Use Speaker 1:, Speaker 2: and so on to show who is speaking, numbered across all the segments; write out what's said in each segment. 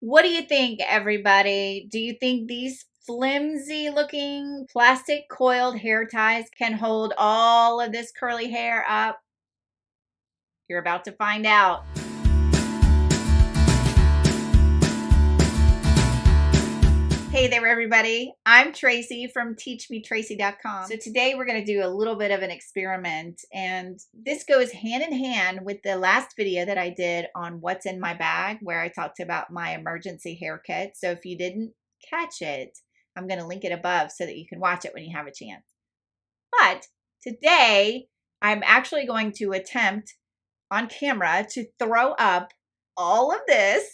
Speaker 1: What do you think, everybody? Do you think these flimsy looking plastic coiled hair ties can hold all of this curly hair up? You're about to find out. Hey there, everybody. I'm Tracy from teachmetracy.com. So today we're going to do a little bit of an experiment, and this goes hand in hand with the last video that I did on what's in my bag, where I talked about my emergency haircut. So if you didn't catch it, I'm going to link it above so that you can watch it when you have a chance. But today I'm actually going to attempt on camera to throw up all of this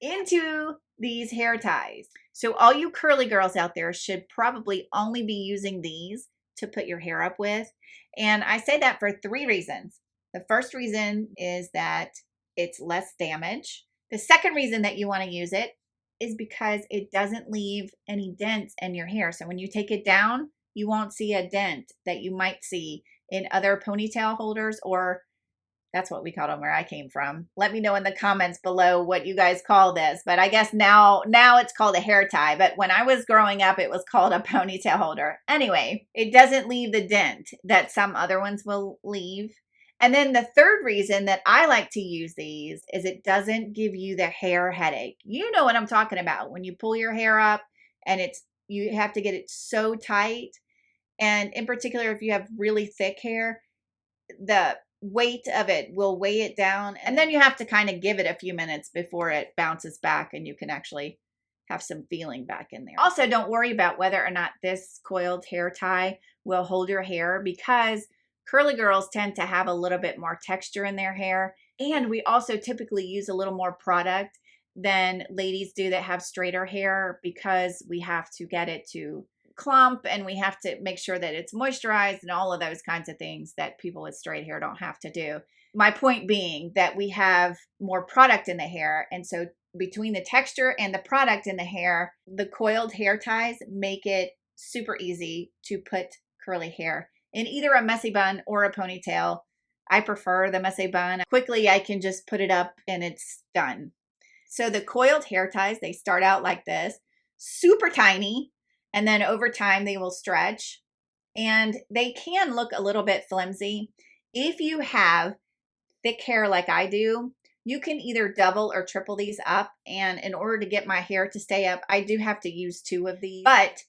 Speaker 1: into these hair ties. So all you curly girls out there should probably only be using these to put your hair up with. And I say that for 3 reasons. The first reason is that it's less damage. The second reason that you want to use it is because it doesn't leave any dents in your hair. So when you take it down, you won't see a dent that you might see in other ponytail holders, or that's what we called them where I came from. Let me know in the comments below what you guys call this. But I guess now it's called a hair tie. But when I was growing up, it was called a ponytail holder. Anyway, it doesn't leave the dent that some other ones will leave. And then the third reason that I like to use these is it doesn't give you the hair headache. You know what I'm talking about. When you pull your hair up and you have to get it so tight. And in particular, if you have really thick hair, the weight of it will weigh it down, and then you have to kind of give it a few minutes before it bounces back and you can actually have some feeling back in there. Also, don't worry about whether or not this coiled hair tie will hold your hair, because curly girls tend to have a little bit more texture in their hair, and we also typically use a little more product than ladies do that have straighter hair, because we have to get it to clump and we have to make sure that it's moisturized and all of those kinds of things that people with straight hair don't have to do. My point being that we have more product in the hair, and so between the texture and the product in the hair, the coiled hair ties make it super easy to put curly hair in either a messy bun or a ponytail. I prefer the messy bun. Quickly, I can just put it up and it's done. So the coiled hair ties, they start out like this, super tiny. And then over time, they will stretch, and they can look a little bit flimsy. If you have thick hair like I do, you can either double or triple these up. And in order to get my hair to stay up, I do have to use 2 of these, but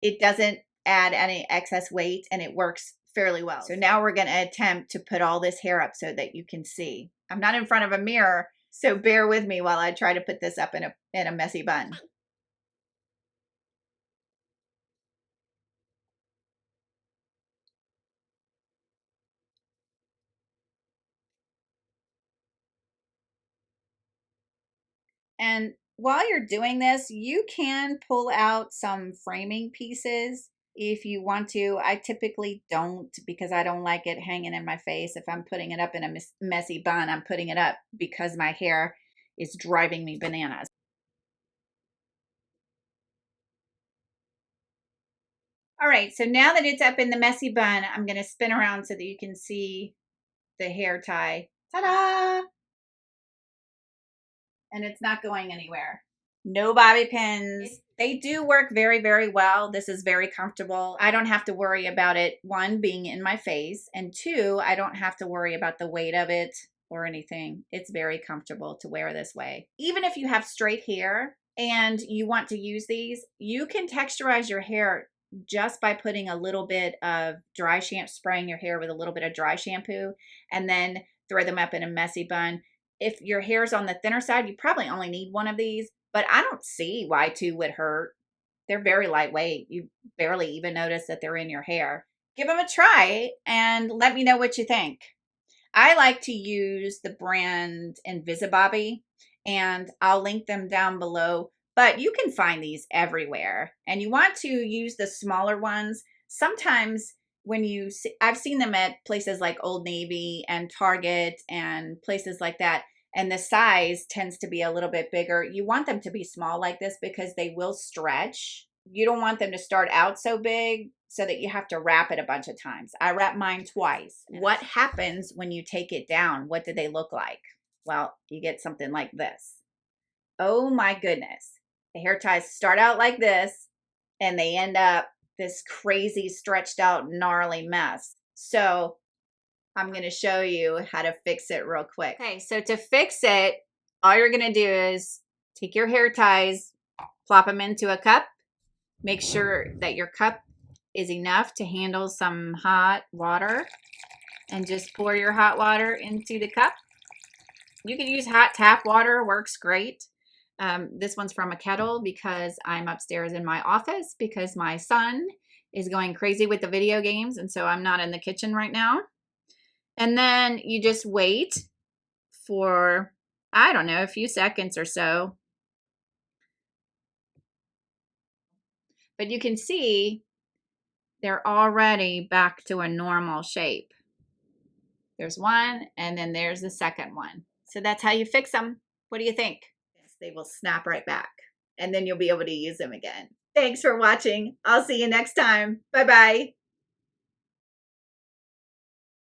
Speaker 1: it doesn't add any excess weight and it works fairly well. So now we're going to attempt to put all this hair up so that you can see. I'm not in front of a mirror, so bear with me while I try to put this up in a messy bun. And while you're doing this, you can pull out some framing pieces if you want to. I typically don't, because I don't like it hanging in my face. If I'm putting it up in a messy bun, I'm putting it up because my hair is driving me bananas. All right, so now that it's up in the messy bun, I'm going to spin around so that you can see the hair tie. Ta-da! And it's not going anywhere. No bobby pins. They do work very, very well. This is very comfortable. I don't have to worry about it, 1, being in my face, and 2, I don't have to worry about the weight of it or anything. It's very comfortable to wear this way. Even if you have straight hair and you want to use these, you can texturize your hair just by putting a little bit of dry shampoo, spraying your hair with a little bit of dry shampoo, and then throw them up in a messy bun. If your hair's on the thinner side, you probably only need 1 of these, but I don't see why 2 would hurt. They're very lightweight. You barely even notice that they're in your hair. Give them a try and let me know what you think. I like to use the brand Invisibobby, and I'll link them down below, but you can find these everywhere. And you want to use the smaller ones. Sometimes when you see, I've seen them at places like Old Navy and Target and places like that, and the size tends to be a little bit bigger. You want them to be small like this because they will stretch. You don't want them to start out so big so that you have to wrap it a bunch of times. I wrap mine twice. What happens when you take it down? What do they look like? Well, you get something like this. oh my goodness, the hair ties start out like this and they end up this crazy stretched out gnarly mess. So I'm going to show you how to fix it real quick. Okay, so to fix it, all you're going to do is take your hair ties, plop them into a cup. Make sure that your cup is enough to handle some hot water, and just pour your hot water into the cup. You can use hot tap water, works great. This one's from a kettle because I'm upstairs in my office because my son is going crazy with the video games, and so I'm not in the kitchen right now. And then you just wait for, I don't know, a few seconds or so. But you can see they're already back to a normal shape. There's one, and then there's the second one. So that's how you fix them. What do you think? Yes, they will snap right back, and then you'll be able to use them again. Thanks for watching. I'll see you next time. Bye-bye.